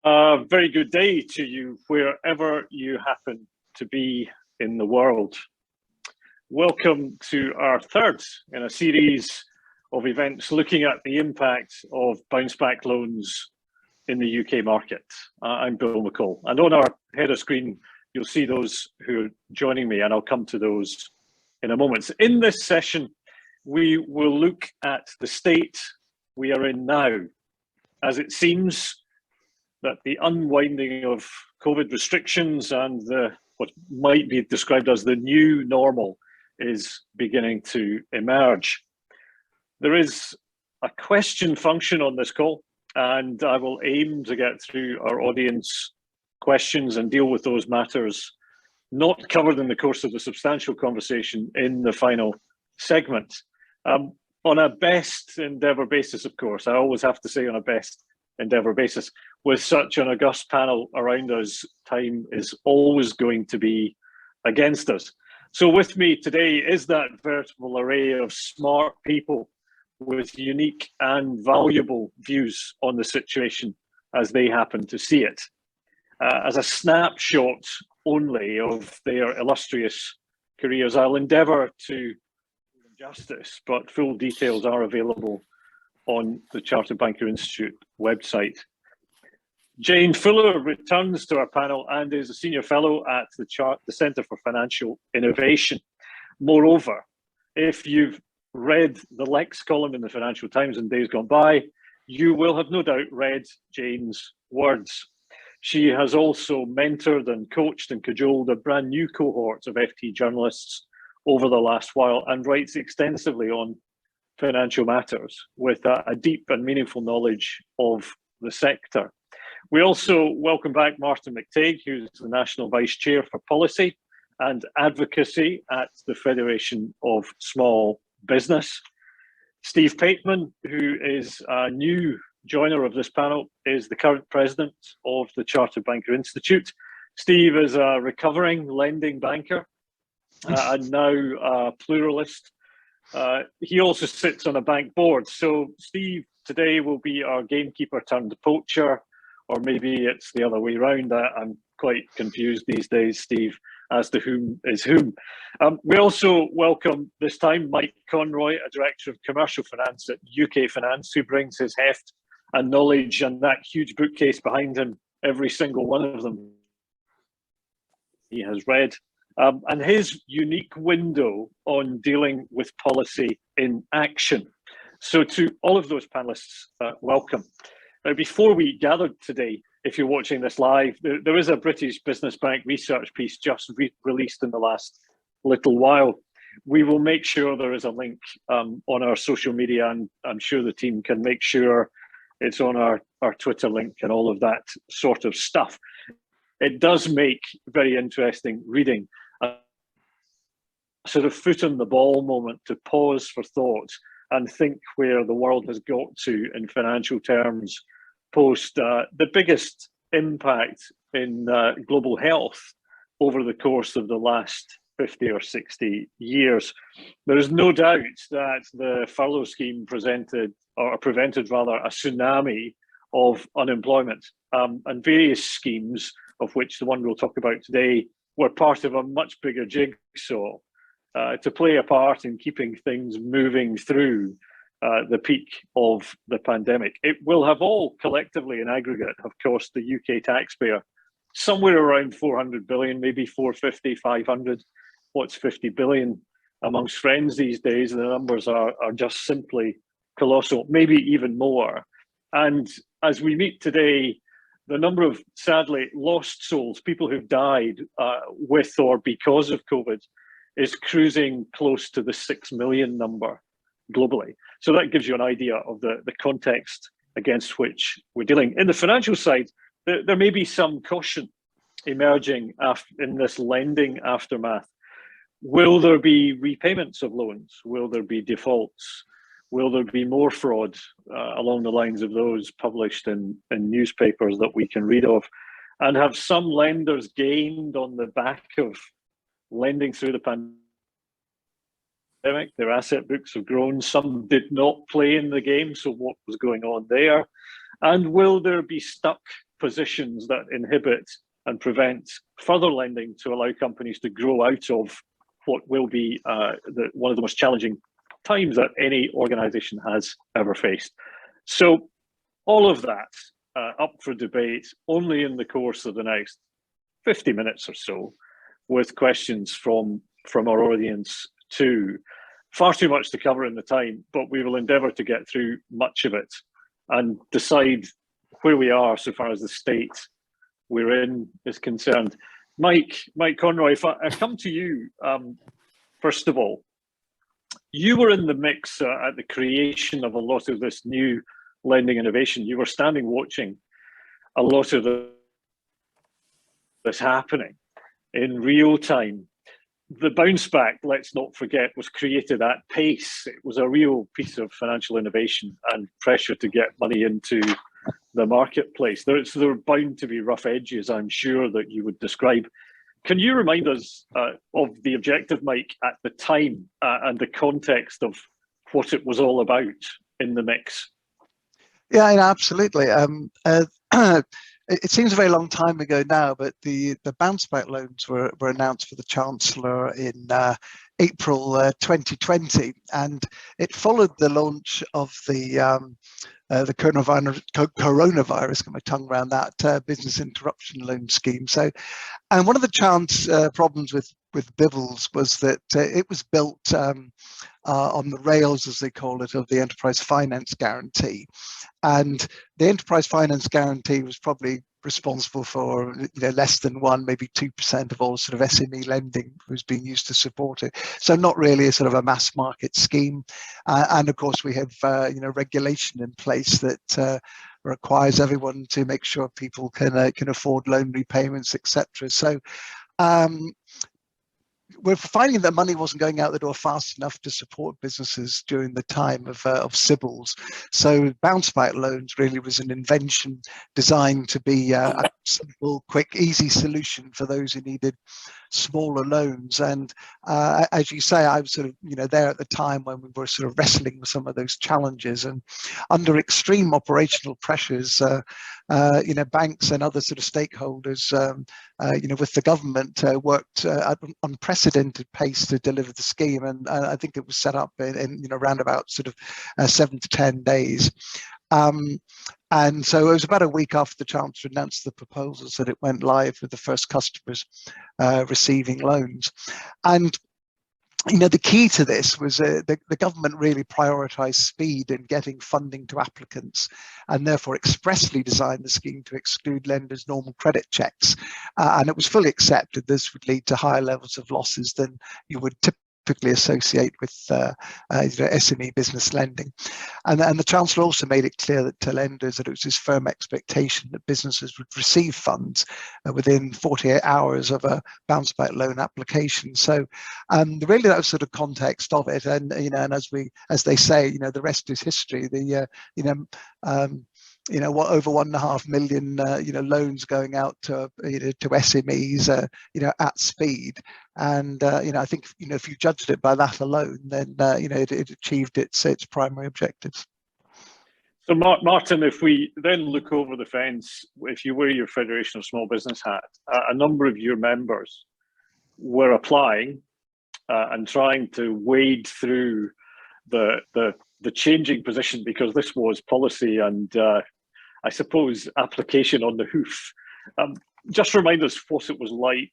A very good day to you, wherever you happen to be in the world. Welcome to our third in a series of events looking at the impact of bounce back loans in the UK market. I'm Bill McCall, and on our header screen, you'll see those who are joining me, and I'll come to those in a moment. So in this session, we will look at the state we are in now, as it seems that the unwinding of COVID restrictions and what might be described as the new normal is beginning to emerge. There is a question function on this call, and I will aim to get through our audience questions and deal with those matters not covered in the course of the substantial conversation in the final segment. On a best endeavour basis, of course, I always have to say on a best endeavour basis, with such an august panel around us, time is always going to be against us. So with me today is that veritable array of smart people with unique and valuable views on the situation as they happen to see it. As a snapshot only of their illustrious careers, I'll endeavour to do them justice, but full details are available on the Chartered Banker Institute website. Jane Fuller returns to our panel and is a senior fellow at the Centre for Financial Innovation. Moreover, if you've read the Lex column in the Financial Times in days gone by, you will have no doubt read Jane's words. She has also mentored and coached and cajoled a brand new cohort of FT journalists over the last while and writes extensively on financial matters with a deep and meaningful knowledge of the sector. We also welcome back Martin McTague, who's the National Vice Chair for Policy and Advocacy at the Federation of Small Business. Steve Pateman, who is a new joiner of this panel, is the current president of the Chartered Banker Institute. Steve is a recovering lending banker and now a pluralist. He also sits on a bank board. So Steve today will be our gamekeeper turned poacher, or maybe it's the other way around. I'm quite confused these days, Steve, as to whom is whom. We also welcome this time Mike Conroy, a director of commercial finance at UK Finance, who brings his heft and knowledge and that huge bookcase behind him, every single one of them he has read. And his unique window on dealing with policy in action. So to all of those panelists, welcome. Now, before we gathered today, if you're watching this live, there is a British Business Bank research piece just released in the last little while. We will make sure there is a link on our social media, and I'm sure the team can make sure it's on our Twitter link and all of that sort of stuff. It does make very interesting reading. Sort of foot on the ball moment to pause for thought and think where the world has got to in financial terms post the biggest impact in global health over the course of the last 50 or 60 years. There is no doubt that the furlough scheme prevented a tsunami of unemployment, and various schemes, of which the one we'll talk about today, were part of a much bigger jigsaw to play a part in keeping things moving through the peak of the pandemic. It will have all collectively in aggregate have cost the UK taxpayer somewhere around 400 billion, maybe 450, 500. What's 50 billion amongst friends these days? The numbers are just simply colossal, maybe even more. And as we meet today, the number of sadly lost souls, people who've died with or because of COVID, is cruising close to the 6 million number globally. So that gives you an idea of the context against which we're dealing. In the financial side, there may be some caution emerging in this lending aftermath. Will there be repayments of loans? Will there be defaults? Will there be more fraud along the lines of those published in newspapers that we can read of? And have some lenders gained on the back of lending through the pandemic? Their asset books have grown. Some did not play in the game, so what was going on there? And will there be stuck positions that inhibit and prevent further lending to allow companies to grow out of what will be one of the most challenging times that any organization has ever faced. So all of that up for debate only in the course of the next 50 minutes or so, with questions from our audience too. Far too much to cover in the time, but we will endeavour to get through much of it and decide where we are so far as the state we're in is concerned. Mike Conroy, if I come to you, first of all, you were in the mix at the creation of a lot of this new lending innovation. You were standing watching a lot of this happening in real time. The bounce back, let's not forget, was created at pace. It was a real piece of financial innovation and pressure to get money into the marketplace. There are bound to be rough edges, I'm sure, that you would describe. Can you remind us of the objective, Mike, at the time and the context of what it was all about in the mix? Yeah, absolutely. It seems a very long time ago now, but the bounce back loans were announced for the Chancellor in April 2020, and it followed the launch of the coronavirus, get my tongue around that, business interruption loan scheme. So, and one of the problems with BBLS was that it was built on the rails, as they call it, of the enterprise finance guarantee. And the enterprise finance guarantee was probably responsible for less than 1%, maybe 2% of all sort of SME lending was being used to support it. So not really a sort of a mass market scheme. And of course, we have regulation in place that requires everyone to make sure people can afford loan repayments, etc. So we're finding that money wasn't going out the door fast enough to support businesses during the time of CBILS. So bounce back loans really was an invention designed to be a simple, quick, easy solution for those who needed smaller loans. And as you say, I was sort of there at the time when we were sort of wrestling with some of those challenges, and under extreme operational pressures, banks and other sort of stakeholders, with the government, worked at unprecedented pace to deliver the scheme, and I think it was set up in around about sort of 7 to 10 days. And so it was about a week after the Chancellor announced the proposals that it went live with the first customers receiving loans. And the key to this was the government really prioritised speed in getting funding to applicants, and therefore expressly designed the scheme to exclude lenders' normal credit checks. And it was fully accepted this would lead to higher levels of losses than you would typically associate with SME business lending. And the Chancellor also made it clear that to lenders that it was his firm expectation that businesses would receive funds within 48 hours of a bounce back loan application. So really that was sort of context of it, and and as they say, the rest is history. Over 1.5 million loans going out to SMEs at speed, and I think if you judged it by that alone, then it achieved its primary objectives. So Martin, if we then look over the fence, if you wear your Federation of Small Business hat, a number of your members were applying and trying to wade through the changing position, because this was policy and I suppose application on the hoof. Just remind us what it was like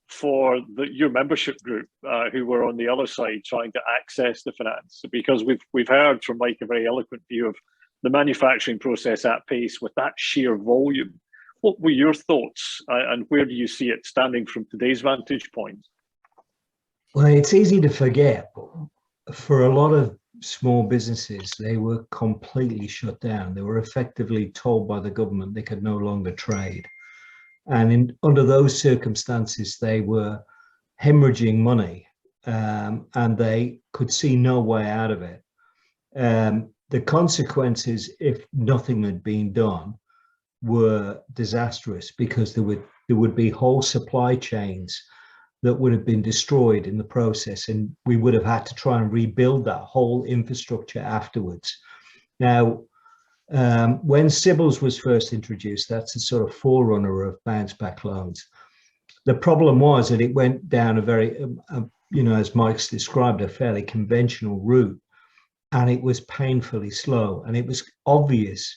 for your membership group who were on the other side trying to access the finance, because we've heard from Mike a very eloquent view of the manufacturing process at pace with that sheer volume. What were your thoughts, and where do you see it standing from today's vantage point? Well, it's easy to forget, but for a lot of small businesses, they were completely shut down. They were effectively told by the government they could no longer trade. And under those circumstances, they were hemorrhaging money, and they could see no way out of it. The consequences, if nothing had been done, were disastrous, because there would be whole supply chains that would have been destroyed in the process, and we would have had to try and rebuild that whole infrastructure afterwards. Now, When Sybil's was first introduced, that's a sort of forerunner of bounce back loans. The problem was that it went down a very, as Mike's described, a fairly conventional route, and it was painfully slow. And it was obvious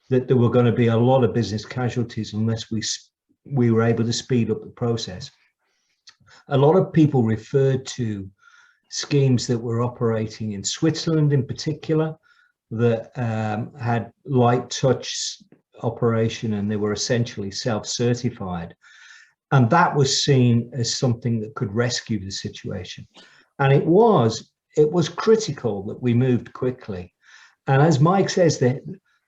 that there were going to be a lot of business casualties unless we were able to speed up the process. A lot of people referred to schemes that were operating in Switzerland in particular, that had light touch operation, and they were essentially self-certified. And that was seen as something that could rescue the situation. And it was critical that we moved quickly. And as Mike says, there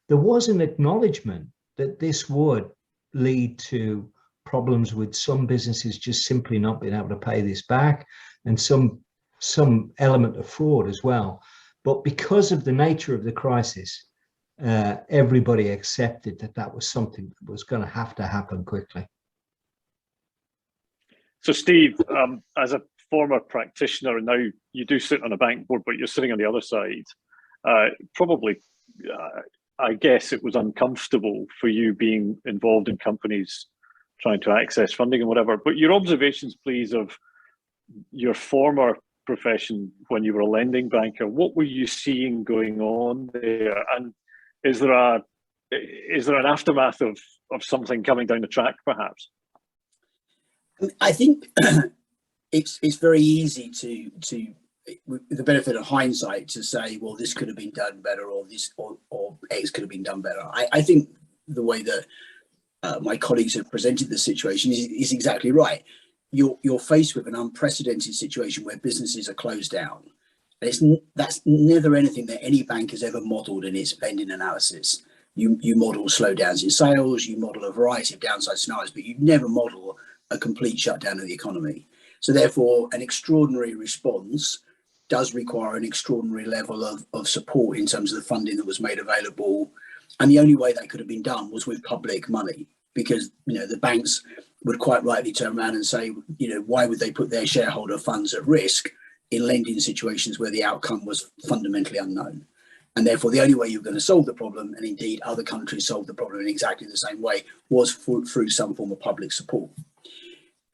was an acknowledgement that this would lead to problems with some businesses just simply not being able to pay this back, and some element of fraud as well. But because of the nature of the crisis, everybody accepted that was something that was going to happen quickly. So Steve, as a former practitioner, and now you do sit on a bank board, but you're sitting on the other side, probably, I guess it was uncomfortable for you being involved in companies trying to access funding and whatever. But your observations, please, of your former profession when you were a lending banker. What were you seeing going on there? And is there an aftermath of something coming down the track, perhaps? I think it's very easy to, with the benefit of hindsight, to say, well, this could have been done better, or this or X could have been done better. I think the way that my colleagues have presented the situation is exactly right. You're faced with an unprecedented situation where businesses are closed down. That's never anything that any bank has ever modelled in its lending analysis. You model slowdowns in sales, you model a variety of downside scenarios, but you never model a complete shutdown of the economy. So therefore, an extraordinary response does require an extraordinary level of support in terms of the funding that was made available. And the only way that could have been done was with public money, because the banks would quite rightly turn around and say, why would they put their shareholder funds at risk in lending situations where the outcome was fundamentally unknown? And therefore, the only way you're going to solve the problem, and indeed other countries solved the problem in exactly the same way, was through some form of public support.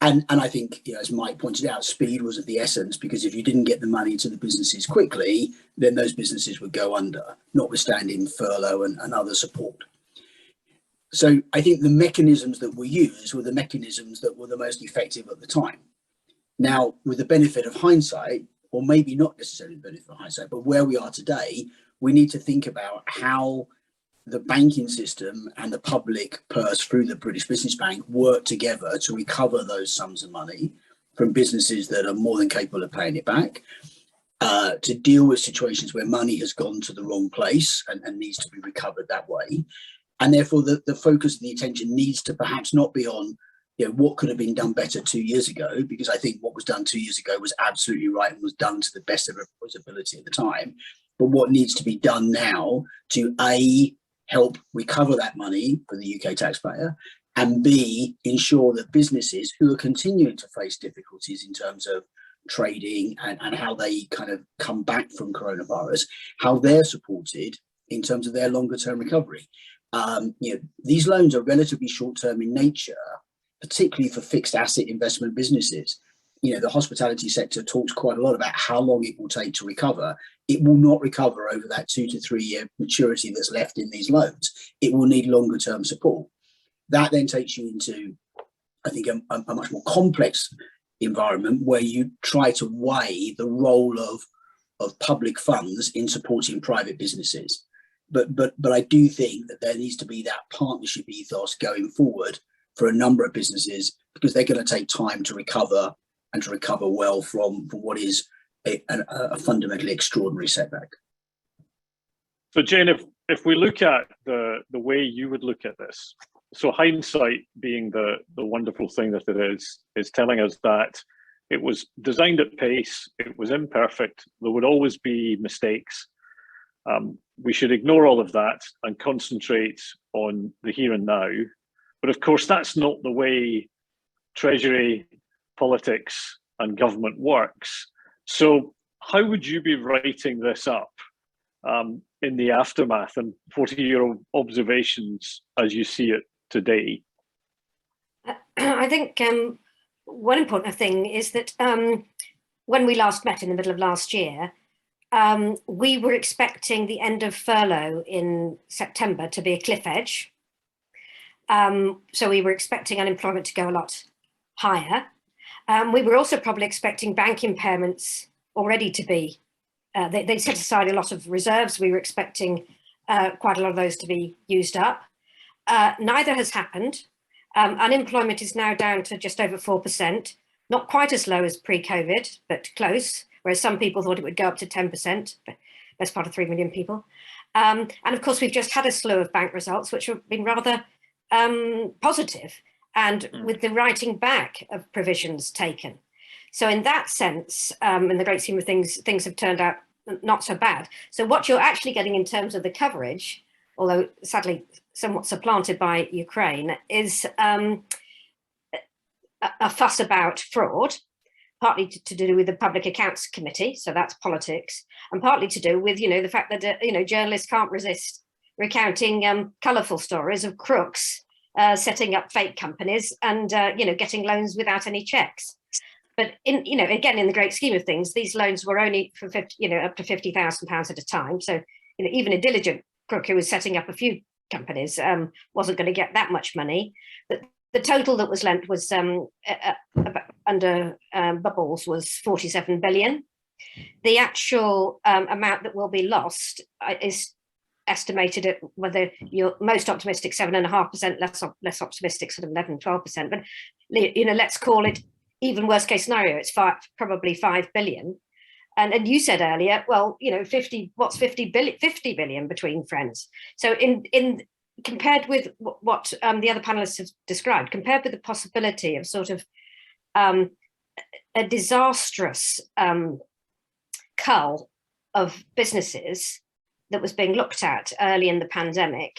And I think, as Mike pointed out, speed was of the essence, because if you didn't get the money to the businesses quickly, then those businesses would go under, notwithstanding furlough and other support. So I think the mechanisms that were used were the mechanisms that were the most effective at the time. Now, with the benefit of hindsight, or maybe not necessarily the benefit of hindsight, but where we are today, we need to think about how the banking system and the public purse through the British Business Bank work together to recover those sums of money from businesses that are more than capable of paying it back, to deal with situations where money has gone to the wrong place and needs to be recovered that way. And therefore, the focus and the attention needs to perhaps not be on what could have been done better 2 years ago, because I think what was done 2 years ago was absolutely right and was done to the best of everyone's ability at the time. But what needs to be done now to A, help recover that money for the UK taxpayer, and B, ensure that businesses who are continuing to face difficulties in terms of trading and how they kind of come back from coronavirus, how they're supported in terms of their longer term recovery. These loans are relatively short term in nature, particularly for fixed asset investment businesses. The hospitality sector talks quite a lot about how long it will take to recover. It will not recover over that 2 to 3 year maturity that's left in these loans. It will need longer term support. That then takes you into, I think, a much more complex environment where you try to weigh the role of public funds in supporting private businesses. But I do think that there needs to be that partnership ethos going forward for a number of businesses, because they're going to take time to recover, and to recover well from what is a fundamentally extraordinary setback. So Jane, if we look at the way you would look at this, so hindsight being the wonderful thing that it is telling us that it was designed at pace, it was imperfect, there would always be mistakes. We should ignore all of that and concentrate on the here and now. But of course, that's not the way Treasury, politics and government works. So how would you be writing this up in the aftermath, and 40-year observations as you see it today? I think one important thing is that when we last met in the middle of last year, we were expecting the end of furlough in September to be a cliff edge. So we were expecting unemployment to go a lot higher. We were also probably expecting bank impairments already to be, they set aside a lot of reserves. We were expecting quite a lot of those to be used up. Neither has happened. Unemployment is now down to just over 4%, not quite as low as pre-COVID, but close, whereas some people thought it would go up to 10%, but best part of 3 million people. And of course, we've just had a slew of bank results, which have been rather positive, and with the writing back of provisions taken. So in that sense, in the great scheme of things, things have turned out not so bad. So what you're actually getting in terms of the coverage, although sadly somewhat supplanted by Ukraine, is a fuss about fraud, partly to do with the Public Accounts Committee, so that's politics, and partly to do with, the fact that, journalists can't resist recounting colourful stories of crooks setting up fake companies and, getting loans without any checks. But again, in the great scheme of things, these loans were only for up to £50,000 at a time. So, even a diligent crook who was setting up a few companies wasn't going to get that much money. The total that was lent was under bubbles was 47 billion. The actual amount that will be lost is estimated at, whether you're most optimistic 7.5%, less optimistic sort of 11-12%. But let's call it even worst case scenario. It's probably 5 billion. And you said earlier, well, 50 billion between friends. So in compared with what the other panelists have described, compared with the possibility of sort of a disastrous cull of businesses that was being looked at early in the pandemic,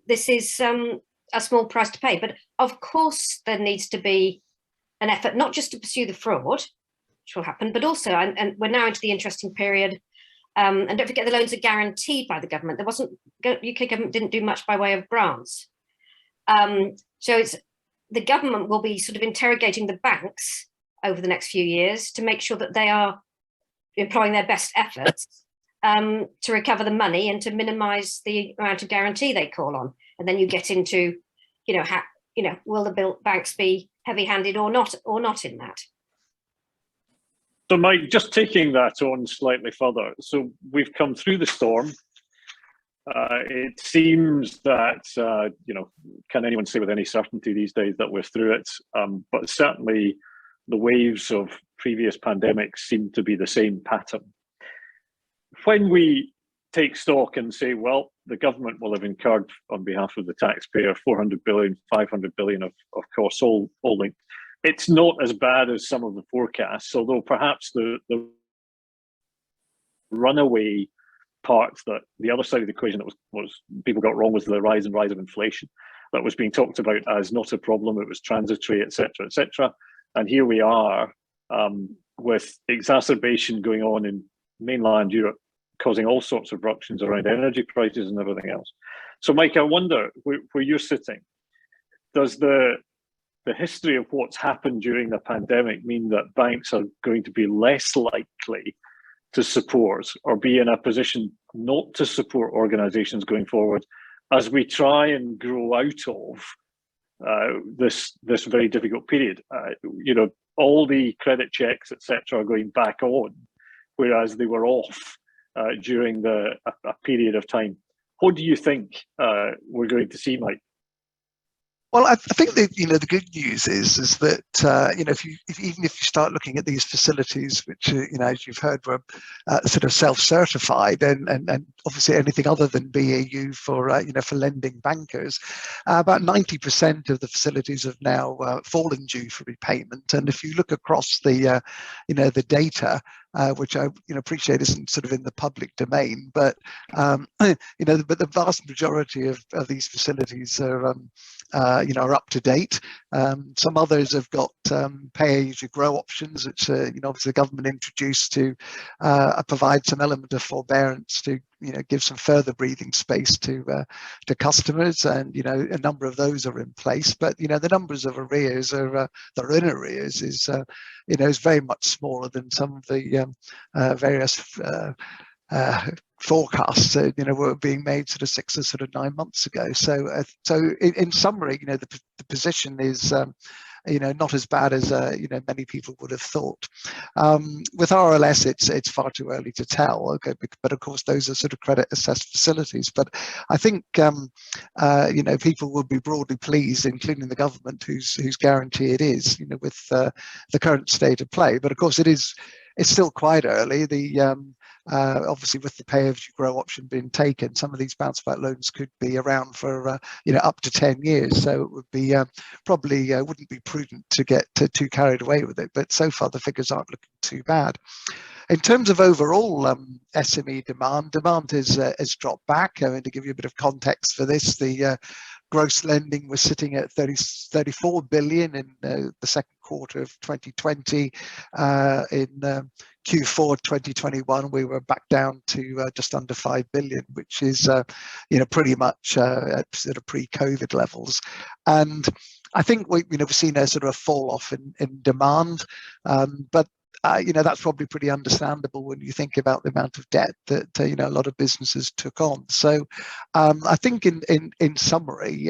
this is a small price to pay. But of course, there needs to be an effort not just to pursue the fraud, which will happen, but also, and we're now into the interesting period, and don't forget the loans are guaranteed by the government. There wasn't, UK government didn't do much by way of grants. So the government will be sort of interrogating the banks over the next few years to make sure that they are employing their best efforts to recover the money and to minimise the amount of guarantee they call on. And then you get into, will the banks be heavy-handed or not in that? So Mike, just taking that on slightly further. So we've come through the storm. It seems that, can anyone say with any certainty these days that we're through it? But certainly the waves of previous pandemics seem to be the same pattern. When we take stock and say, well, the government will have incurred on behalf of the taxpayer 400 billion, 500 billion of costs, all linked. It's not as bad as some of the forecasts, although perhaps the runaway part, that the other side of the equation that was people got wrong, was the rise of inflation that was being talked about as not a problem, it was transitory, etc., etc. And here we are with exacerbation going on in mainland Europe, causing all sorts of ructions around energy prices and everything else. So Mike, I wonder where you're sitting, does the history of what's happened during the pandemic mean that banks are going to be less likely to support or be in a position not to support organizations going forward as we try and grow out of this very difficult period? All the credit checks, etc., are going back on, whereas they were off during a period of time. What do you think we're going to see, Mike? Well, I think that the good news is that even if you start looking at these facilities, which as you've heard were sort of self-certified and obviously anything other than BAU for lending bankers, about 90% of the facilities have now fallen due for repayment. And if you look across the the data, which I appreciate isn't sort of in the public domain, but but the vast majority of these facilities are are up to date. Some others have got pay as you grow options, which obviously the government introduced to provide some element of forbearance to give some further breathing space to customers, and a number of those are in place. But the numbers of arrears that are in arrears is very much smaller than some of the various forecasts were being made sort of 6 or sort of 9 months ago. So in summary, the position is not as bad as many people would have thought. With RLS, it's far too early to tell. Okay, but of course those are sort of credit assessed facilities. But I think people will be broadly pleased, including the government, whose guarantee it is, with the current state of play. But of course it's still quite early. Obviously, with the pay as you grow option being taken, some of these bounce back loans could be around for up to 10 years. So it would be probably wouldn't be prudent to get too carried away with it. But so far the figures aren't looking too bad. In terms of overall SME demand has dropped back. To give you a bit of context for this, the gross lending was sitting at 34 billion in the second quarter of 2020. In Q4 2021, we were back down to just under 5 billion, which is pretty much at sort of pre-COVID levels. And I think we've seen a sort of a fall off in demand, but that's probably pretty understandable when you think about the amount of debt that a lot of businesses took on. So I think in summary,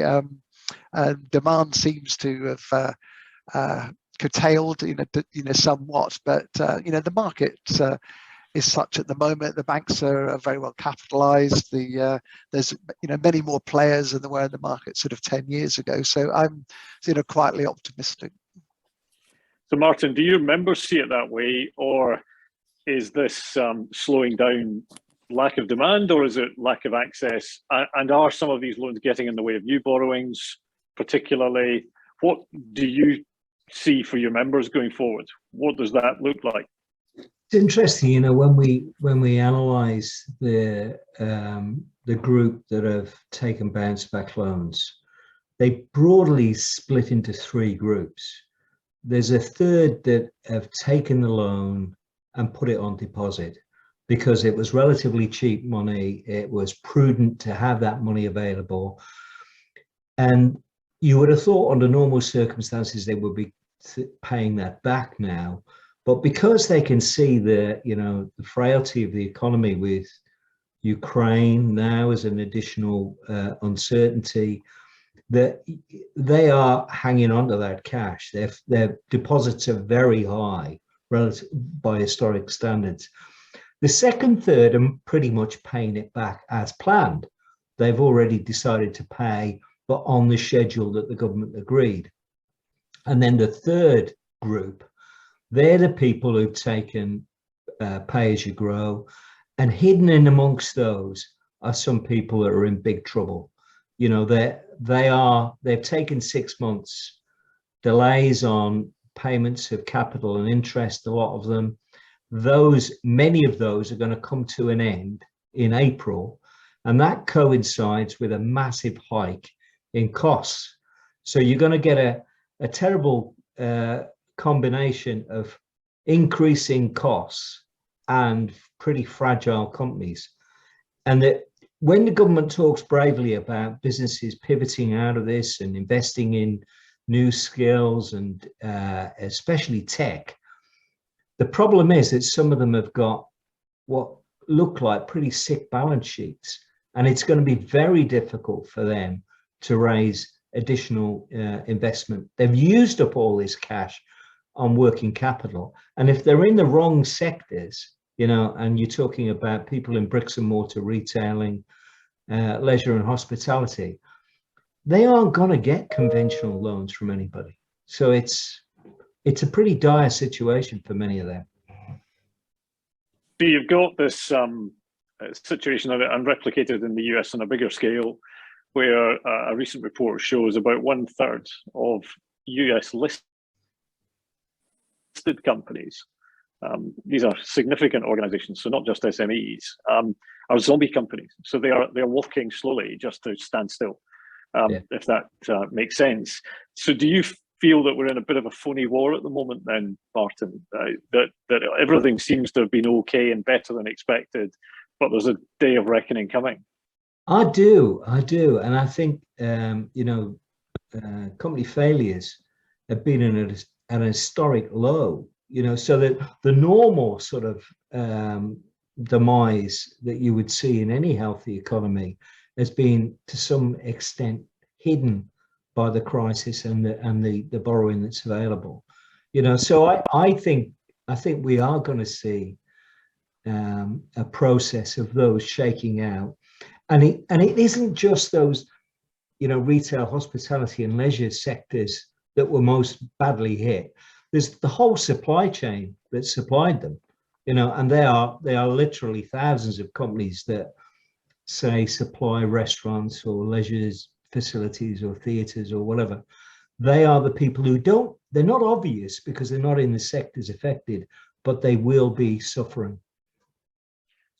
demand seems to have curtailed somewhat, but the market is such at the moment. The banks are very well capitalized. There's many more players than there were in the market sort of 10 years ago. So I'm quietly optimistic. So Martin, do you remember see it that way, or is this slowing down lack of demand, or is it lack of access? And are some of these loans getting in the way of new borrowings, particularly? What do you see for your members going forward? What does that look like? It's interesting, when we analyse the group that have taken bounce back loans, they broadly split into 3 groups. There's a third that have taken the loan and put it on deposit because it was relatively cheap money. It was prudent to have that money available. And you would have thought under normal circumstances, they would be paying that back now. But because they can see the frailty of the economy with Ukraine now as an additional uncertainty, that they are hanging on to that cash. Their deposits are very high relative by historic standards. The second third are pretty much paying it back as planned. They've already decided to pay, but on the schedule that the government agreed. And then the third group, they're the people who've taken pay as you grow, and hidden in amongst those are some people that are in big trouble. They've taken 6 months delays on payments of capital and interest. A lot of them, many of those are going to come to an end in April, and that coincides with a massive hike in costs. So you're going to get a terrible combination of increasing costs and pretty fragile companies. And that when the government talks bravely about businesses pivoting out of this and investing in new skills and especially tech, the problem is that some of them have got what look like pretty sick balance sheets, and it's going to be very difficult for them to raise additional investment. They've used up all this cash on working capital, and if they're in the wrong sectors, and you're talking about people in bricks and mortar retailing, leisure and hospitality, they aren't going to get conventional loans from anybody. So it's a pretty dire situation for many of them. So you've got this situation and replicated in the US on a bigger scale, where a recent report shows about 1/3 of US listed companies these are significant organizations, so not just SMEs, are zombie companies. So they're walking slowly just to stand still, if that makes sense. So do you feel that we're in a bit of a phony war at the moment then, Martin, that everything seems to have been okay and better than expected, but there's a day of reckoning coming? I do. And I think, company failures have been at an historic low, so that the normal sort of demise that you would see in any healthy economy has been to some extent hidden by the crisis and the borrowing that's available. So I think we are going to see a process of those shaking out. And it isn't just those, retail, hospitality and leisure sectors that were most badly hit. There's the whole supply chain that supplied them, and they are literally thousands of companies that say supply restaurants or leisure facilities or theatres or whatever. They are the people who they're not obvious because they're not in the sectors affected, but they will be suffering.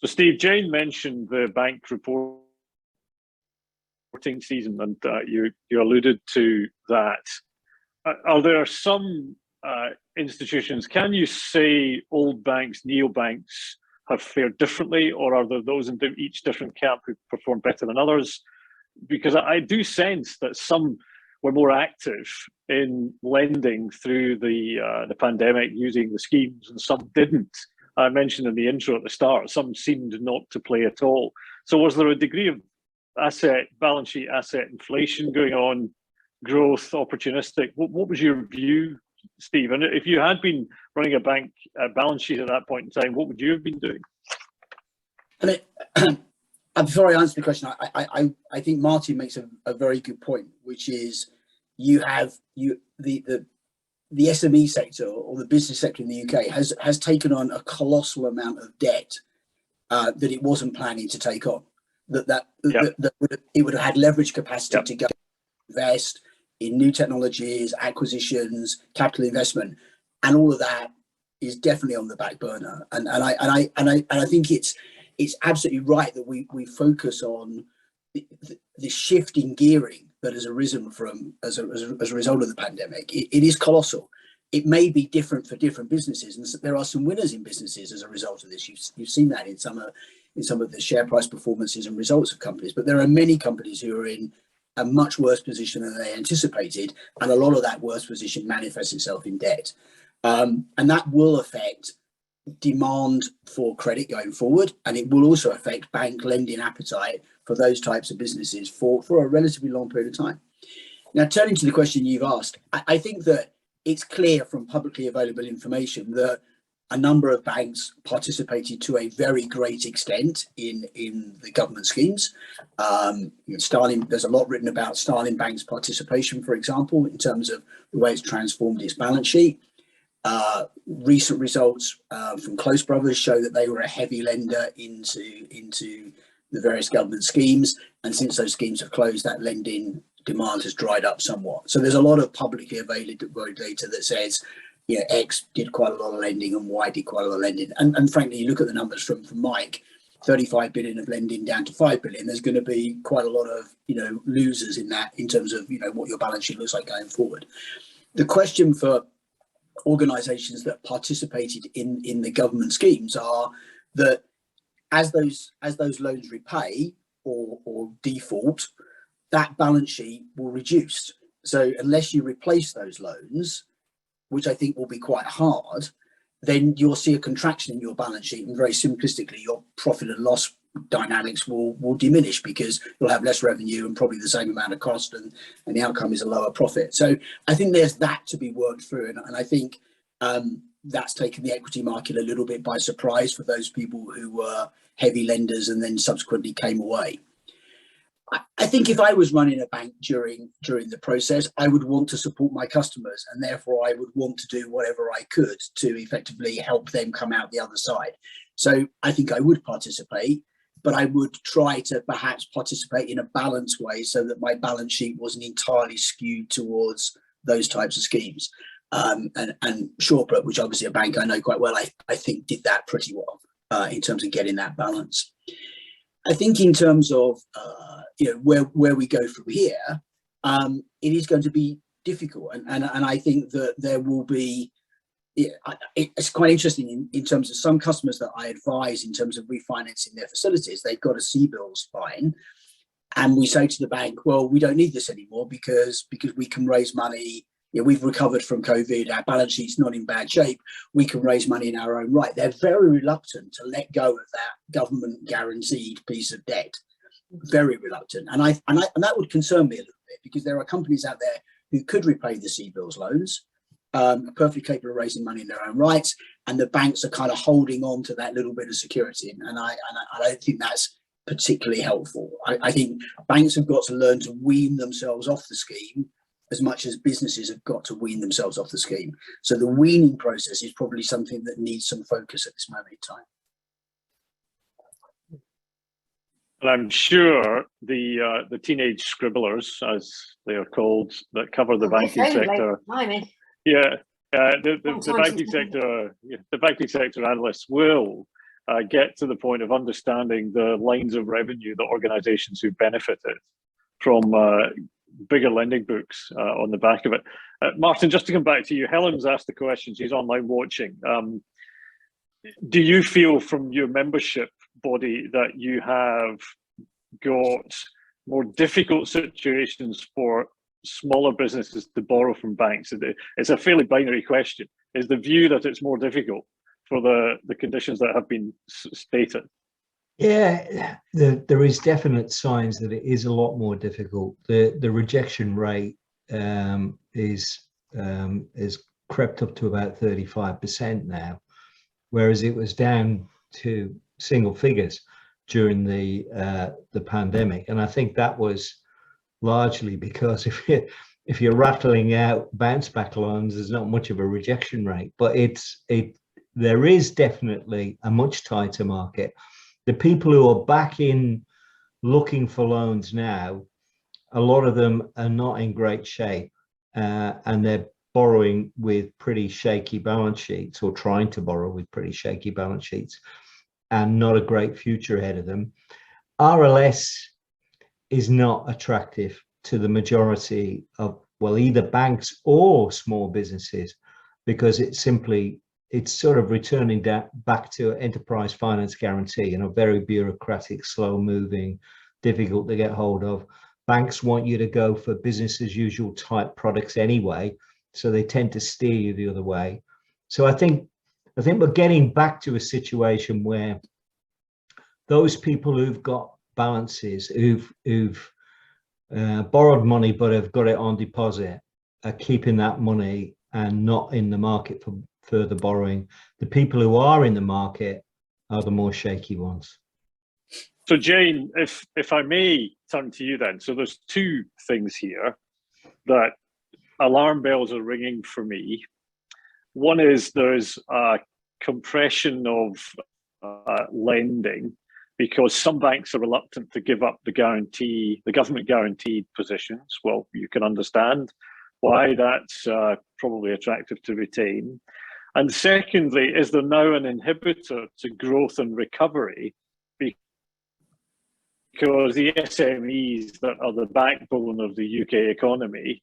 So Steve, Jane mentioned the bank reporting season, and you alluded to that. Are there some institutions, can you say old banks, neobanks have fared differently, or are there those in each different camp who perform better than others? Because I do sense that some were more active in lending through the pandemic using the schemes, and some didn't. I mentioned in the intro at the start, some seemed not to play at all. So was there a degree of balance sheet asset inflation going on, growth, opportunistic? What was your view, Steve? And if you had been running a bank balance sheet at that point in time, what would you have been doing? Before I answer the question, I think Martin makes a very good point, which is the SME sector or the business sector in the UK has taken on a colossal amount of debt that it wasn't planning to take on. It would have had leverage capacity to go invest in new technologies, acquisitions, capital investment, and all of that is definitely on the back burner. And I think it's absolutely right that we focus on the shift in gearing that has arisen as a result of the pandemic. It is colossal. It may be different for different businesses, and there are some winners in businesses as a result of this. You've seen that in some of the share price performances and results of companies, but there are many companies who are in a much worse position than they anticipated, and a lot of that worse position manifests itself in debt, and that will affect demand for credit going forward, and it will also affect bank lending appetite for those types of businesses for a relatively long period of time. Now, turning to the question you've asked, I think that it's clear from publicly available information that a number of banks participated to a very great extent in the government schemes. There's a lot written about Starling Bank's participation, for example, in terms of the way it's transformed its balance sheet. Recent results from Close Brothers show that they were a heavy lender into the various government schemes, and since those schemes have closed, that lending demand has dried up somewhat. So there's a lot of publicly available data that says, X did quite a lot of lending and Y did quite a lot of lending. And frankly, you look at the numbers from Mike, 35 billion of lending down to 5 billion, there's going to be quite a lot of, losers in that in terms of, what your balance sheet looks like going forward. The question for organisations that participated in the government schemes are that as those loans repay or default, that balance sheet will reduce. So unless you replace those loans, which I think will be quite hard, then you'll see a contraction in your balance sheet, and very simplistically, your profit and loss dynamics will diminish because you'll have less revenue and probably the same amount of cost, and the outcome is a lower profit. So I think there's that to be worked through, and I think that's taken the equity market a little bit by surprise for those people who were heavy lenders and then subsequently came away. I think if I was running a bank during the process, I would want to support my customers, and therefore I would want to do whatever I could to effectively help them come out the other side. So I think I would participate, but I would try to perhaps participate in a balanced way so that my balance sheet wasn't entirely skewed towards those types of schemes. And Shortbrook, which obviously a bank I know quite well, I think did that pretty well in terms of getting that balance. I think in terms of where we go from here, it is going to be difficult, and I think that there will be. It's quite interesting in terms of some customers that I advise in terms of refinancing their facilities. They've got a CBILS fine, and we say to the bank, well, we don't need this anymore because we can raise money. We've recovered from COVID, our balance sheet's not in bad shape, we can raise money in our own right. They're very reluctant to let go of that government guaranteed piece of debt. Very reluctant. And that would concern me a little bit, because there are companies out there who could repay the CBILS loans, perfectly capable of raising money in their own rights, and the banks are kind of holding on to that little bit of security. And I don't think that's particularly helpful. I think banks have got to learn to wean themselves off the scheme as much as businesses have got to wean themselves off the scheme. So the weaning process is probably something that needs some focus at this moment in time. And I'm sure the teenage scribblers, as they are called, that cover the banking sector. The banking sector analysts will get to the point of understanding the lines of revenue that organisations who benefited from bigger lending books on the back of it. Martin, just to come back to you, Helen's asked the question, she's online watching. Do you feel from your membership body that you have got more difficult situations for smaller businesses to borrow from banks? It's a fairly binary question. Is the view that it's more difficult for the conditions that have been stated? Yeah, there is definite signs that it is a lot more difficult. The rejection rate is crept up to about 35% now, whereas it was down to single figures during the pandemic. And I think that was largely because if you're rattling out bounce back loans, there's not much of a rejection rate. But there is definitely a much tighter market. The people who are back in looking for loans now, a lot of them are not in great shape, and they're borrowing with pretty shaky balance sheets, or trying to borrow with pretty shaky balance sheets, and not a great future ahead of them. RLS is not attractive to the majority of, well, either banks or small businesses, because it's sort of returning back to enterprise finance guarantee, very bureaucratic, slow moving, difficult to get hold of. Banks want you to go for business as usual type products anyway, so they tend to steer you the other way. So I think we're getting back to a situation where those people who've got balances, who've borrowed money but have got it on deposit, are keeping that money and not in the market for further borrowing. The people who are in the market are the more shaky ones. So Jane, if I may turn to you then. So there's two things here that alarm bells are ringing for me. One is there's a compression of lending, because some banks are reluctant to give up the government guaranteed positions. Well, you can understand why that's probably attractive to retain. And secondly, is there now an inhibitor to growth and recovery, because the SMEs that are the backbone of the UK economy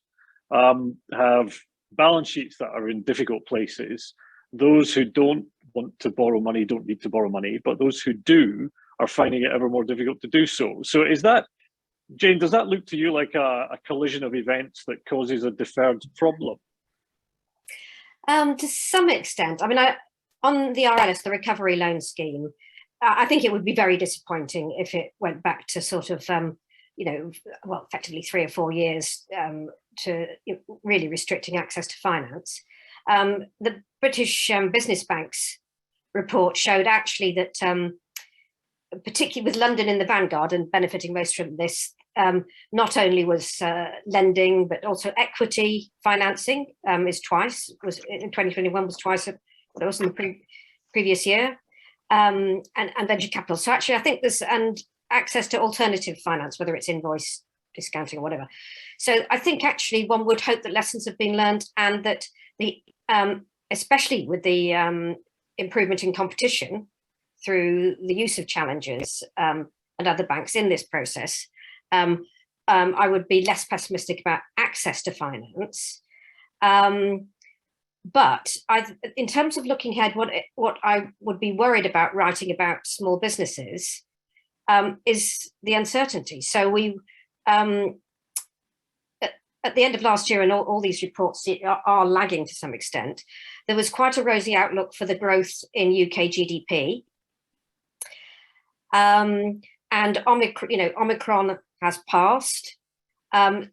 have balance sheets that are in difficult places. Those who don't want to borrow money don't need to borrow money, but those who do are finding it ever more difficult to do so. So is that, Jane, does that look to you like a collision of events that causes a deferred problem? To some extent. I mean, on the RLS, the recovery loan scheme, I think it would be very disappointing if it went back to sort of, effectively 3 or 4 years to really restricting access to finance. The British Business Bank's report showed actually that, particularly with London in the vanguard and benefiting most from this, not only was lending, but also equity financing in 2021 was twice what it was in the previous year, and venture capital. So actually, I think and access to alternative finance, whether it's invoice discounting or whatever. So I think actually one would hope that lessons have been learned, and that the especially with the improvement in competition through the use of challengers and other banks in this process, I would be less pessimistic about access to finance. But in terms of looking ahead, what I would be worried about writing about small businesses is the uncertainty. So we, at the end of last year, and all these reports are lagging to some extent, there was quite a rosy outlook for the growth in UK GDP. And Omicron has passed. And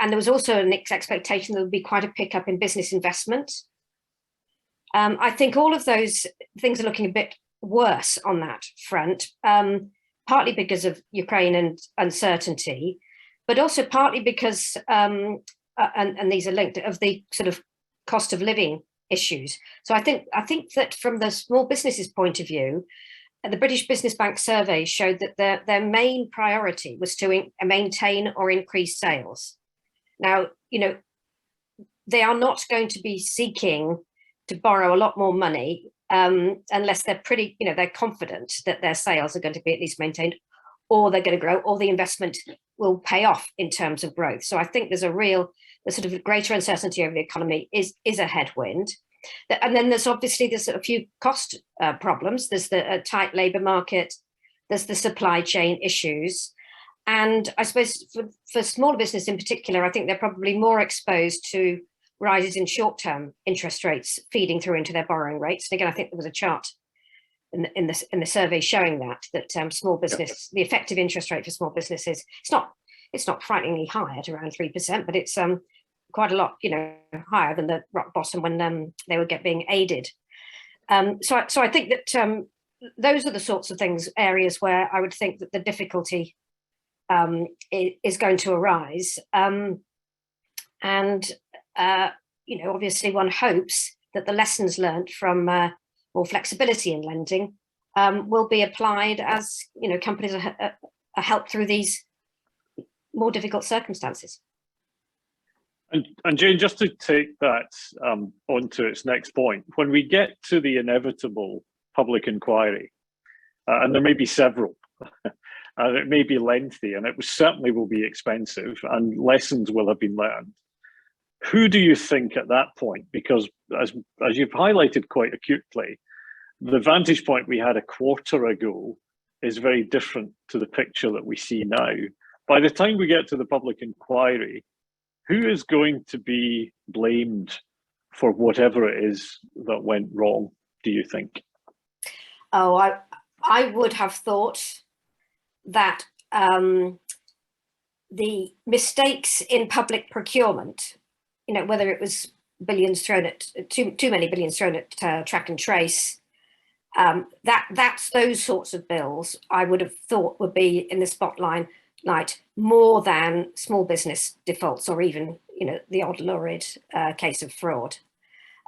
there was also an expectation there would be quite a pickup in business investment. I think all of those things are looking a bit worse on that front, partly because of Ukraine and uncertainty, but also partly because, and these are linked, of the sort of cost of living issues. So I think that from the small businesses point of view, the British Business Bank survey showed that their main priority was to maintain or increase sales. Now, they are not going to be seeking to borrow a lot more money unless they're they're confident that their sales are going to be at least maintained, or they're going to grow, or the investment will pay off in terms of growth. So I think there's the sort of greater uncertainty over the economy is a headwind. And then there's a few cost problems. There's the tight labour market, there's the supply chain issues. And I suppose for small business in particular, I think they're probably more exposed to rises in short-term interest rates feeding through into their borrowing rates. And again, I think there was a chart in the survey showing that small business, the effective interest rate for small businesses, it's not frighteningly high at around 3%, but it's quite a lot, higher than the rock bottom when they were being aided. So I think that those are the sorts of things, areas where I would think that the difficulty is going to arise. Obviously one hopes that the lessons learned from more flexibility in lending will be applied as, companies are helped through these more difficult circumstances. And Jane, just to take that on to its next point, when we get to the inevitable public inquiry, and there may be several, and it may be lengthy, and it certainly will be expensive, and lessons will have been learned. Who do you think at that point? Because as you've highlighted quite acutely, the vantage point we had a quarter ago is very different to the picture that we see now. By the time we get to the public inquiry, who is going to be blamed for whatever it is that went wrong, do you think? Oh, I would have thought that the mistakes in public procurement, whether it was billions thrown at too many billions thrown at track and trace, that's those sorts of bills I would have thought would be in the spotlight more than small business defaults, or even the odd lurid case of fraud.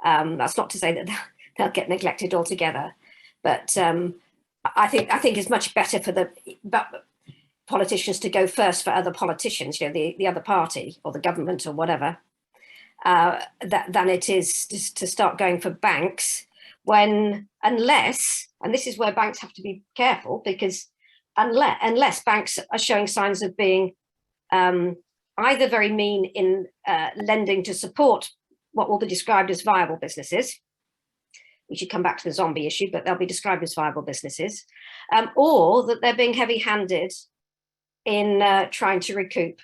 That's not to say that they'll get neglected altogether, but I think it's much better for the politicians to go first for other politicians, the other party or the government or whatever, than it is to start going for banks unless, and this is where banks have to be careful, because unless banks are showing signs of being either very mean in lending to support what will be described as viable businesses, we should come back to the zombie issue, but they'll be described as viable businesses, or that they're being heavy-handed in trying to recoup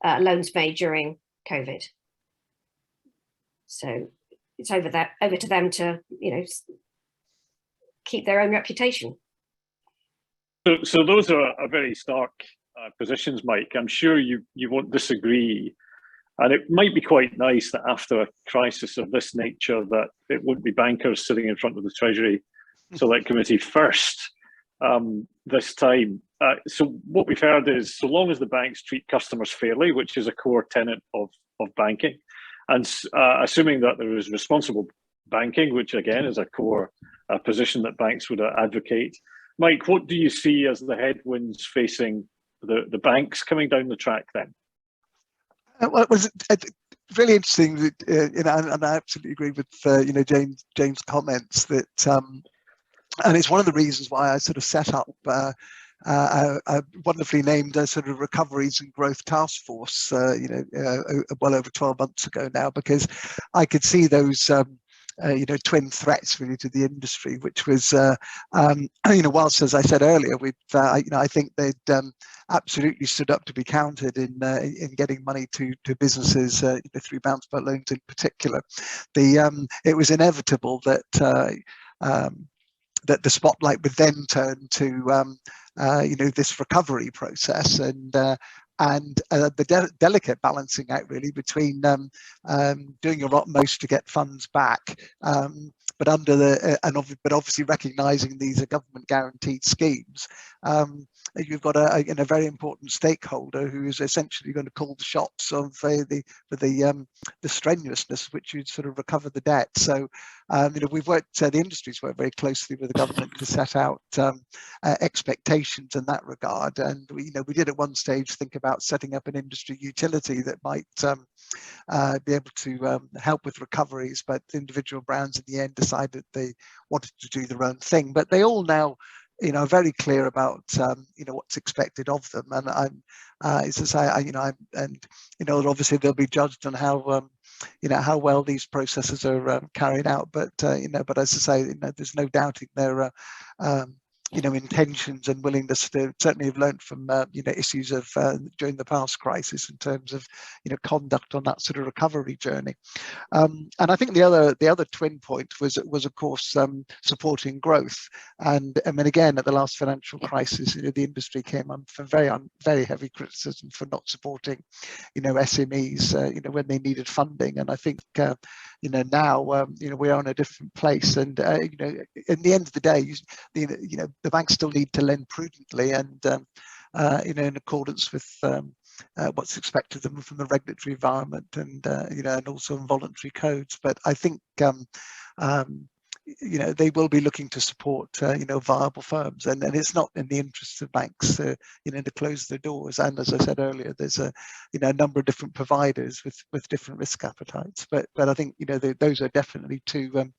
loans made during COVID. So it's over to them to, keep their own reputation. So those are very stark positions, Mike. I'm sure you won't disagree. And it might be quite nice that after a crisis of this nature, that it won't be bankers sitting in front of the Treasury Select Committee first this time. So what we've heard is, so long as the banks treat customers fairly, which is a core tenet of banking, and assuming that there is responsible banking, which again is a core position that banks would advocate. Mike, what do you see as the headwinds facing the banks coming down the track then? Well, it was really interesting that, and I absolutely agree with James' comments that, and it's one of the reasons why I sort of set up a wonderfully named sort of recoveries and growth task force, well over 12 months ago now, because I could see those. Twin threats really to the industry, which was, whilst, as I said earlier, I think they'd absolutely stood up to be counted in getting money to businesses through bounce back loans in particular. It was inevitable that that the spotlight would then turn to this recovery process and the delicate balancing out really between doing your utmost to get funds back, but obviously recognising these are government guaranteed schemes. You've got a very important stakeholder who is essentially going to call the shots of the strenuousness which you'd sort of recover the debt. So we've worked, the industry's worked very closely with the government to set out expectations in that regard, and we did at one stage think about setting up an industry utility that might be able to help with recoveries, but individual brands in the end decided they wanted to do their own thing. But they all now very clear about what's expected of them, and as I say, obviously they'll be judged on how how well these processes are carried out. But but as I say, there's no doubting their intentions and willingness to certainly have learned from issues of during the past crisis in terms of conduct on that sort of recovery journey. And I think the other twin point was of course supporting growth. And I mean, again, at the last financial crisis, the industry came under very heavy criticism for not supporting SMEs when they needed funding. And I think now we are in a different place. And in the end of the day, the banks still need to lend prudently and in accordance with what's expected of them from the regulatory environment and and also in voluntary codes. But I think they will be looking to support viable firms, and it's not in the interests of banks to close their doors. And as I said earlier, there's a number of different providers with different risk appetites. But I think those are definitely two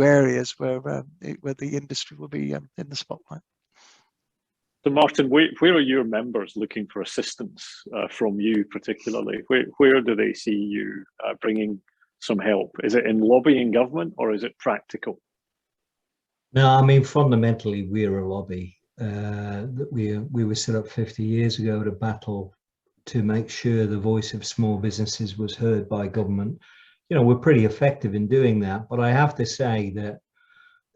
areas where the industry will be in the spotlight. So Martin, where are your members looking for assistance from you particularly? Where do they see you bringing some help? Is it in lobbying government or is it practical? No, I mean, fundamentally, we're a lobby. We were set up 50 years ago to battle to make sure the voice of small businesses was heard by government. We're pretty effective in doing that. But I have to say that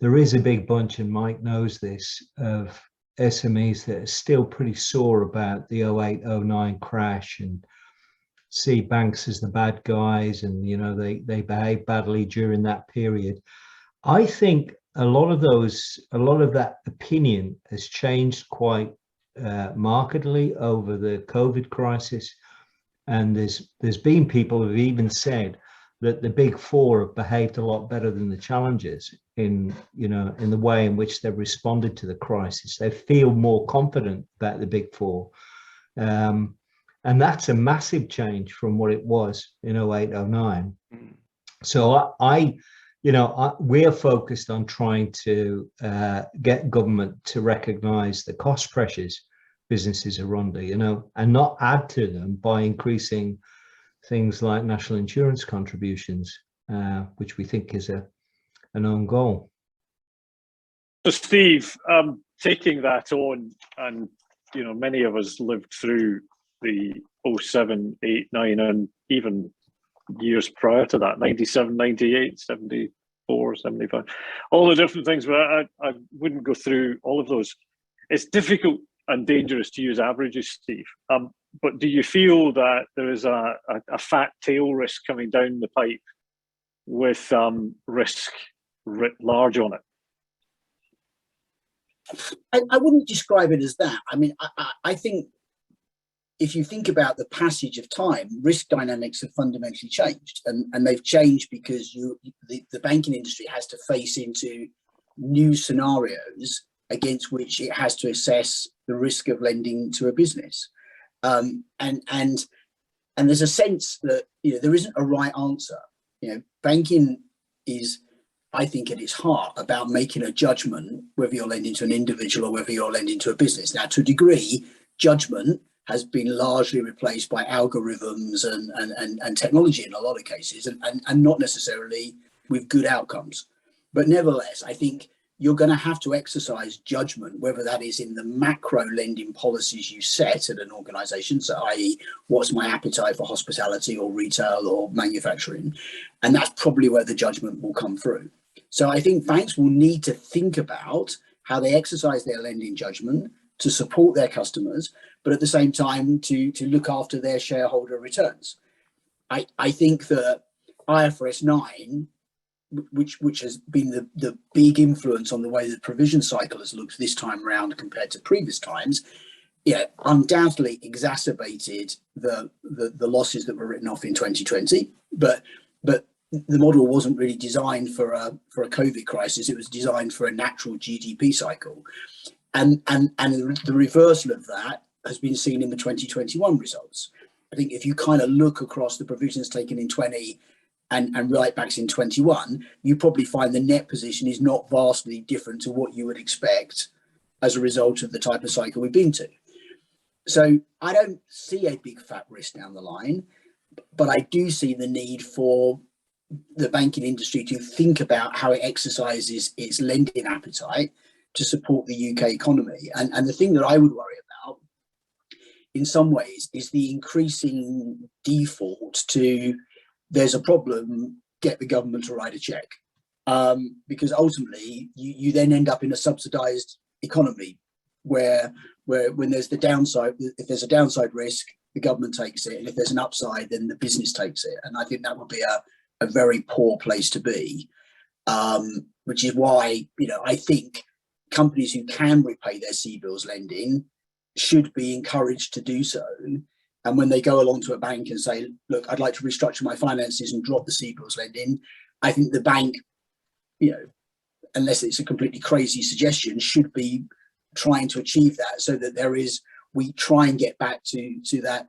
there is a big bunch, and Mike knows this, of SMEs that are still pretty sore about the 08-09 crash and see banks as the bad guys, and they behave badly during that period. I think a lot of that opinion has changed quite markedly over the COVID crisis, and there's been people who've even said that the big four have behaved a lot better than the challengers in the way in which they've responded to the crisis. They feel more confident about the big four. And that's a massive change from what it was in 08-09. So we're focused on trying to get government to recognise the cost pressures businesses are under, and not add to them by increasing things like national insurance contributions, which we think is a known goal. So Steve, taking that on, and many of us lived through the 07, 8, 9, and even years prior to that, 97, 98, 74, 75, all the different things, but I wouldn't go through all of those. It's difficult and dangerous to use averages, Steve. But do you feel that there is a fat tail risk coming down the pipe with risk writ large on it? I wouldn't describe it as that. I mean, I think if you think about the passage of time, risk dynamics have fundamentally changed, and they've changed because the banking industry has to face into new scenarios against which it has to assess the risk of lending to a business. And there's a sense that, there isn't a right answer. Banking is, I think, at its heart about making a judgment whether you're lending to an individual or whether you're lending to a business. Now, to a degree, judgment has been largely replaced by algorithms and technology in a lot of cases, and not necessarily with good outcomes. But nevertheless, I think you're going to have to exercise judgment, whether that is in the macro lending policies you set at an organization, so i.e. what's my appetite for hospitality or retail or manufacturing, and that's probably where the judgment will come through. So I think banks will need to think about how they exercise their lending judgment to support their customers, but at the same time to look after their shareholder returns. I think that IFRS 9, which has been the big influence on the way the provision cycle has looked this time round compared to previous times, undoubtedly exacerbated the losses that were written off in 2020. But the model wasn't really designed for a COVID crisis. It was designed for a natural GDP cycle, and the reversal of that has been seen in the 2021 results. I think if you kind of look across the provisions taken in 20 and write backs in 21, you probably find the net position is not vastly different to what you would expect as a result of the type of cycle we've been to. So I don't see a big fat risk down the line, but I do see the need for the banking industry to think about how it exercises its lending appetite to support the UK economy. And the thing that I would worry about in some ways is the increasing default to there's a problem, get the government to write a check. Because ultimately you then end up in a subsidized economy where when there's the downside, if there's a downside risk, the government takes it, and if there's an upside, then the business takes it. And I think that would be a very poor place to be, which is why I think companies who can repay their CBILS lending should be encouraged to do so. And when they go along to a bank and say, look, I'd like to restructure my finances and drop the CBILS lending, I think the bank, unless it's a completely crazy suggestion, should be trying to achieve that, so that we try and get back to that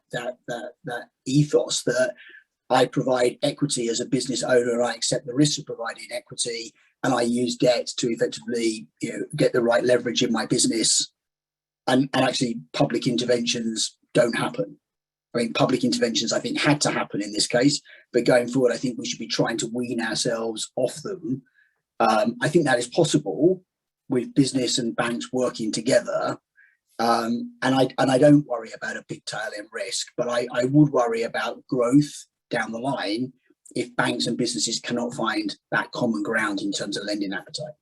ethos that I provide equity as a business owner, I accept the risk of providing equity, and I use debt to effectively get the right leverage in my business. And actually public interventions don't happen. I mean, public interventions, I think, had to happen in this case, but going forward, I think we should be trying to wean ourselves off them. I think that is possible with business and banks working together. And I don't worry about a big tail end risk, but I would worry about growth down the line if banks and businesses cannot find that common ground in terms of lending appetite.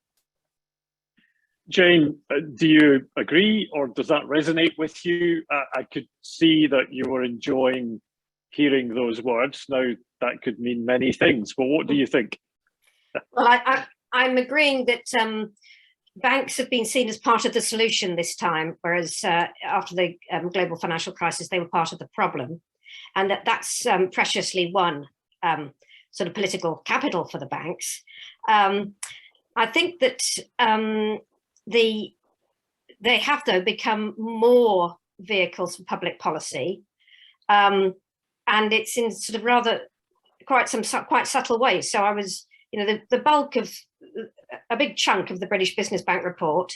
Jane, do you agree, or does that resonate with you? I could see that you were enjoying hearing those words. Now, that could mean many things, but what do you think? Well, I'm agreeing that banks have been seen as part of the solution this time, whereas after the global financial crisis, they were part of the problem. And that's preciously won sort of political capital for the banks. I think that they have, though, become more vehicles for public policy, and it's in sort of rather quite subtle ways. So I was, the bulk of a big chunk of the British Business Bank report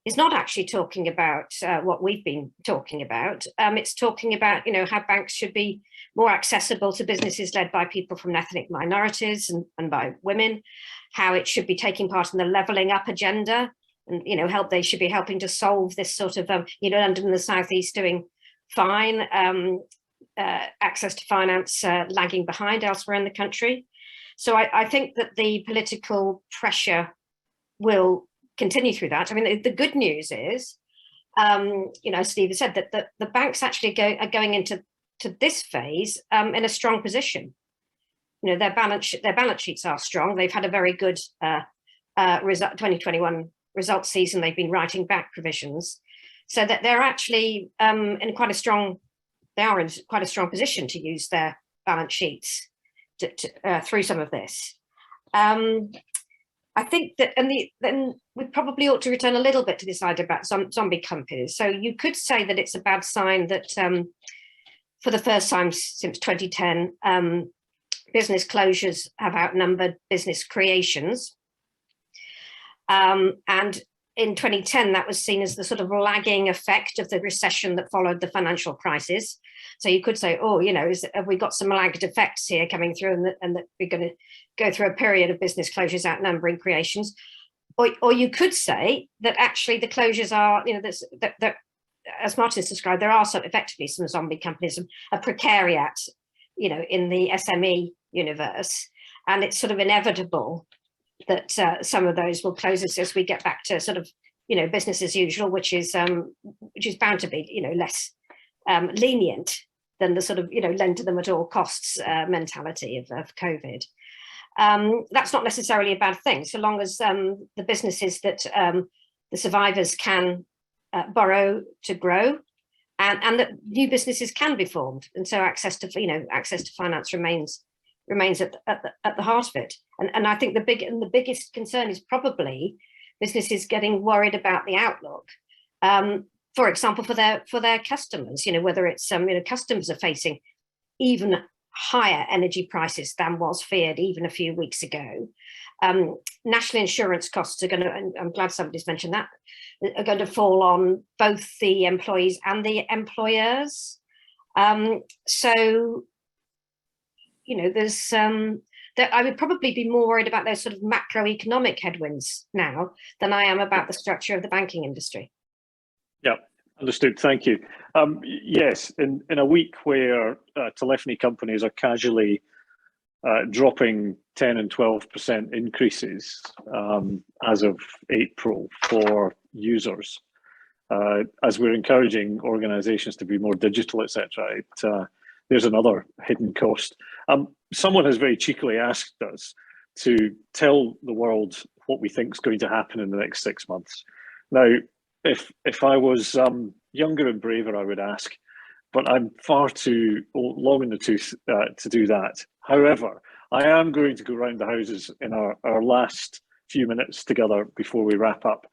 is not actually talking about what we've been talking about. It's talking about, how banks should be more accessible to businesses led by people from ethnic minorities and by women, how it should be taking part in the levelling up agenda, and they should be helping to solve this sort of London and the South East doing fine, access to finance lagging behind elsewhere in the country. So I think that the political pressure will continue through that. I mean, the good news is, Steve has said that the banks actually are going into this phase in a strong position. Their balance sheets are strong. They've had a very good 2021 results season. They've been writing back provisions, so that they're actually in quite a strong position to use their balance sheets through some of this. I think that, then we probably ought to return a little bit to this idea about zombie companies. So you could say that it's a bad sign that for the first time since 2010, business closures have outnumbered business creations. And in 2010, that was seen as the sort of lagging effect of the recession that followed the financial crisis. So you could say, oh, have we got some lagged effects here coming through, and that we're going to go through a period of business closures outnumbering creations? Or you could say that actually the closures are, that as Martin's described, there are effectively some zombie companies, a precariat, in the SME universe, and it's sort of inevitable that some of those will close as we get back to sort of, business as usual, which is bound to be, less lenient than the sort of, lend to them at all costs mentality of COVID. That's not necessarily a bad thing, so long as the businesses that the survivors can borrow to grow, and that new businesses can be formed, and so access to finance remains at the heart of it. And I think the biggest concern is probably businesses getting worried about the outlook. For example, for their customers, whether it's customers are facing even higher energy prices than was feared even a few weeks ago. National insurance costs are going to, and I'm glad somebody's mentioned that, are going to fall on both the employees and the employers. So, there's that I would probably be more worried about those sort of macroeconomic headwinds now than I am about the structure of the banking industry. Yeah, understood. Thank you. Yes, in a week where telephony companies are casually dropping 10 and 12% increases as of April for users, as we're encouraging organizations to be more digital, etc., there's another hidden cost. Someone has very cheekily asked us to tell the world what we think is going to happen in the next 6 months. Now, if I was younger and braver, I would ask, but I'm far too long in the tooth to do that. However, I am going to go round the houses in our last few minutes together before we wrap up,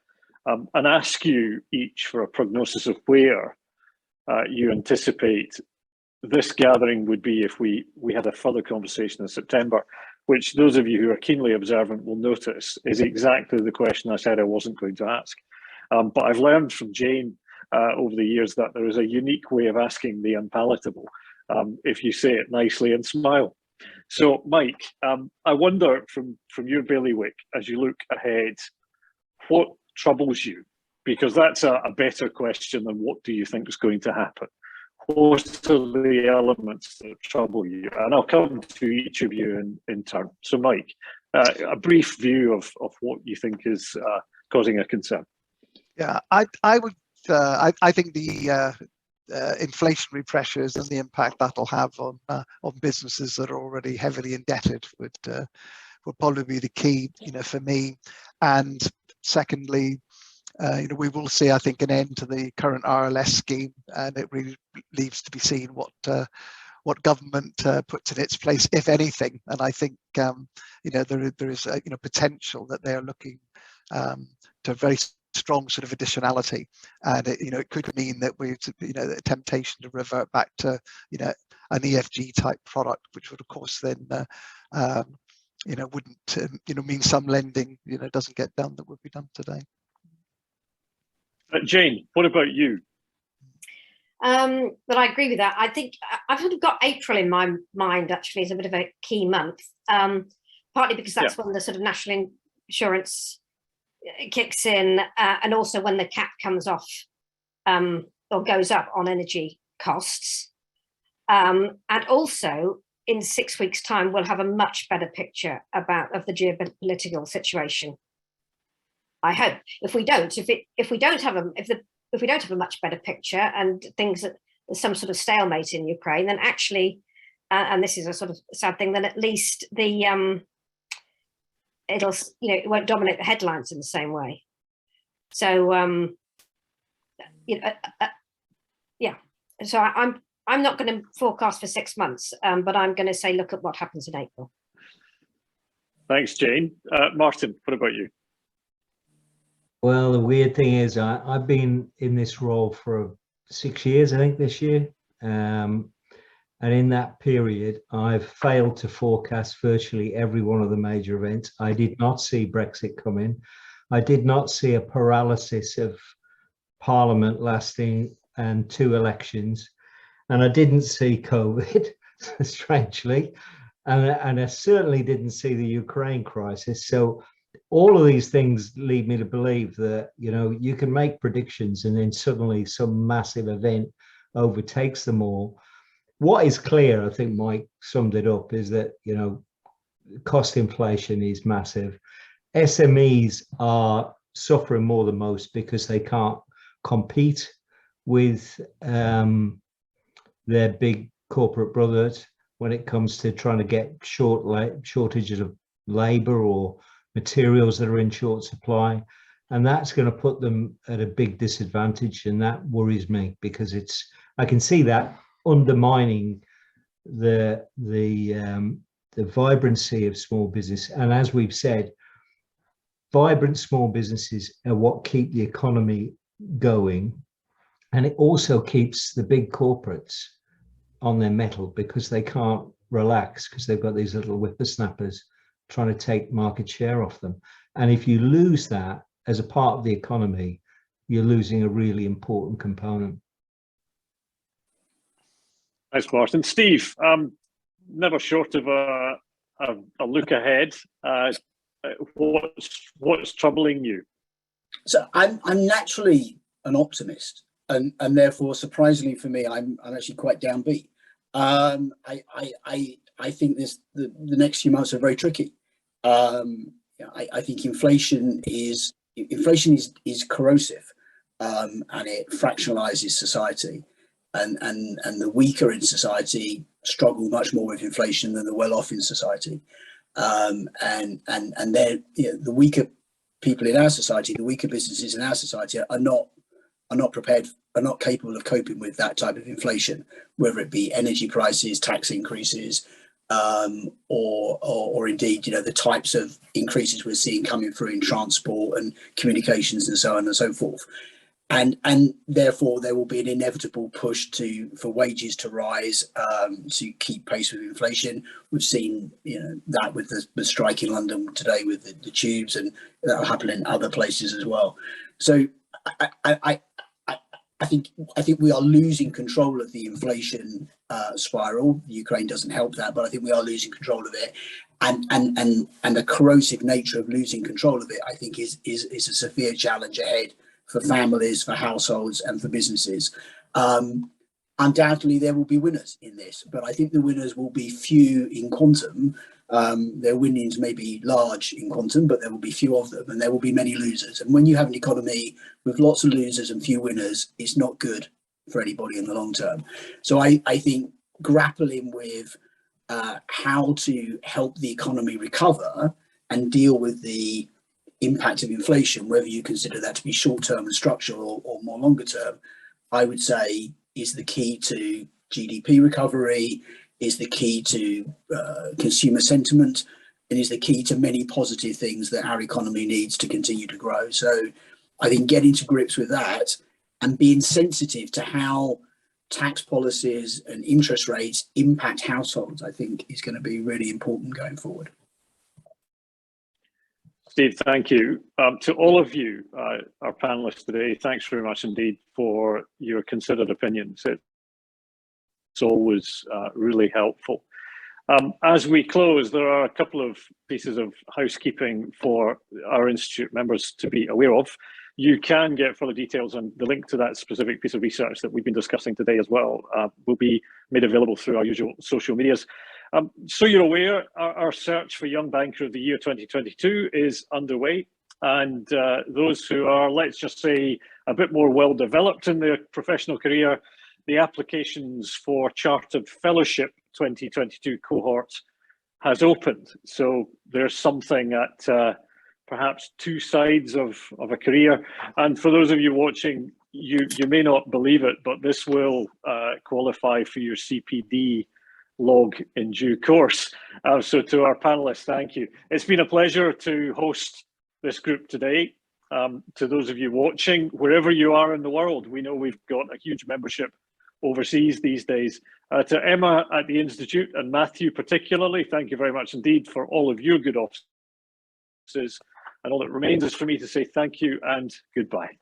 and ask you each for a prognosis of where you anticipate this gathering would be if we had a further conversation in September, which those of you who are keenly observant will notice is exactly the question I said I wasn't going to ask. But I've learned from Jane over the years that there is a unique way of asking the unpalatable if you say it nicely and smile. So, Mike, I wonder from your bailiwick, as you look ahead, what troubles you? Because that's a better question than what do you think is going to happen. What are the elements that trouble you? And I'll come to each of you in turn. So, Mike, a brief view of what you think is causing a concern. Yeah, I think the inflationary pressures and the impact that'll have on businesses that are already heavily indebted would probably be the key, for me. And secondly, we will see, I think, an end to the current RLS scheme, and it really leaves to be seen what government puts in its place, if anything. And I think there is potential that they are looking to a very strong sort of additionality, and it could mean that the temptation to revert back to an EFG type product, which would of course then wouldn't mean some lending doesn't get done that would be done today. Jane, what about you? But I agree with that. I think I've sort of got April in my mind actually as a bit of a key month, partly because that's when the sort of national insurance kicks in, and also when the cap comes off or goes up on energy costs. And also in 6 weeks' time, we'll have a much better picture of the geopolitical situation. I hope. If we don't have a much better picture and there's some sort of stalemate in Ukraine, then actually, and this is a sort of sad thing, then at least the it won't dominate the headlines in the same way. So So I'm not going to forecast for 6 months, but I'm going to say look at what happens in April. Thanks, Jane. Martin, what about you? Well, the weird thing is I've been in this role for 6 years, I think, this year. And in that period, I've failed to forecast virtually every one of the major events. I did not see Brexit coming. I did not see a paralysis of Parliament lasting and 2 elections. And I didn't see COVID, strangely. And I certainly didn't see the Ukraine crisis. So all of these things lead me to believe that, you know, you can make predictions and then suddenly some massive event overtakes them all. What is clear, I think Mike summed it up, is that, you know, cost inflation is massive. SMEs are suffering more than most because they can't compete with their big corporate brothers when it comes to trying to get shortages of labor or materials that are in short supply. And that's going to put them at a big disadvantage. And that worries me because I can see that undermining the vibrancy of small business. And as we've said, vibrant small businesses are what keep the economy going. And it also keeps the big corporates on their mettle because they can't relax because they've got these little whippersnappers trying to take market share off them. And if you lose that as a part of the economy, you're losing a really important component. Thanks, Martin. Steve, never short of a look ahead. What's troubling you? So I'm naturally an optimist, and therefore, surprisingly for me, I'm actually quite downbeat. I think the next few months are very tricky. I think inflation is corrosive, and it fractionalizes society, and the weaker in society struggle much more with inflation than the well-off in society, and they're, you know, the weaker people in our society, the weaker businesses in our society are not prepared, are not capable of coping with that type of inflation, whether it be energy prices, tax increases, or indeed, you know, the types of increases we're seeing coming through in transport and communications and so on and so forth. And therefore there will be an inevitable push for wages to rise, to keep pace with inflation. We've seen, you know, that with the strike in London today with the tubes, and that will happen in other places as well. So I think we are losing control of the inflation spiral. Ukraine doesn't help that, but I think we are losing control of it, and the corrosive nature of losing control of it, I think, is a severe challenge ahead for families, for households, and for businesses. Undoubtedly, there will be winners in this, but I think the winners will be few in quantum. Their winnings may be large in quantum, but there will be few of them, and there will be many losers. And when you have an economy with lots of losers and few winners, it's not good for anybody in the long term. So I think grappling with how to help the economy recover and deal with the impact of inflation, whether you consider that to be short-term and structural or more longer term, I would say is the key to GDP recovery, is the key to consumer sentiment, and is the key to many positive things that our economy needs to continue to grow. So I think getting to grips with that and being sensitive to how tax policies and interest rates impact households, I think, is going to be really important going forward. Steve, thank you. To all of you, our panelists today, thanks very much indeed for your considered opinions. It's always really helpful. As we close, there are a couple of pieces of housekeeping for our Institute members to be aware of. You can get further details, and the link to that specific piece of research that we've been discussing today as well will be made available through our usual social medias. So you're aware, our search for Young Banker of the Year 2022 is underway, and those who are, let's just say, a bit more well-developed in their professional career, the applications for Chartered Fellowship 2022 cohort has opened. So there's something at perhaps two sides of a career. And for those of you watching, you may not believe it, but this will qualify for your CPD log in due course. So to our panelists, thank you. It's been a pleasure to host this group today. To those of you watching, wherever you are in the world, we know we've got a huge membership overseas these days. To Emma at the Institute and Matthew particularly, thank you very much indeed for all of your good offices. And all that remains is for me to say thank you and goodbye.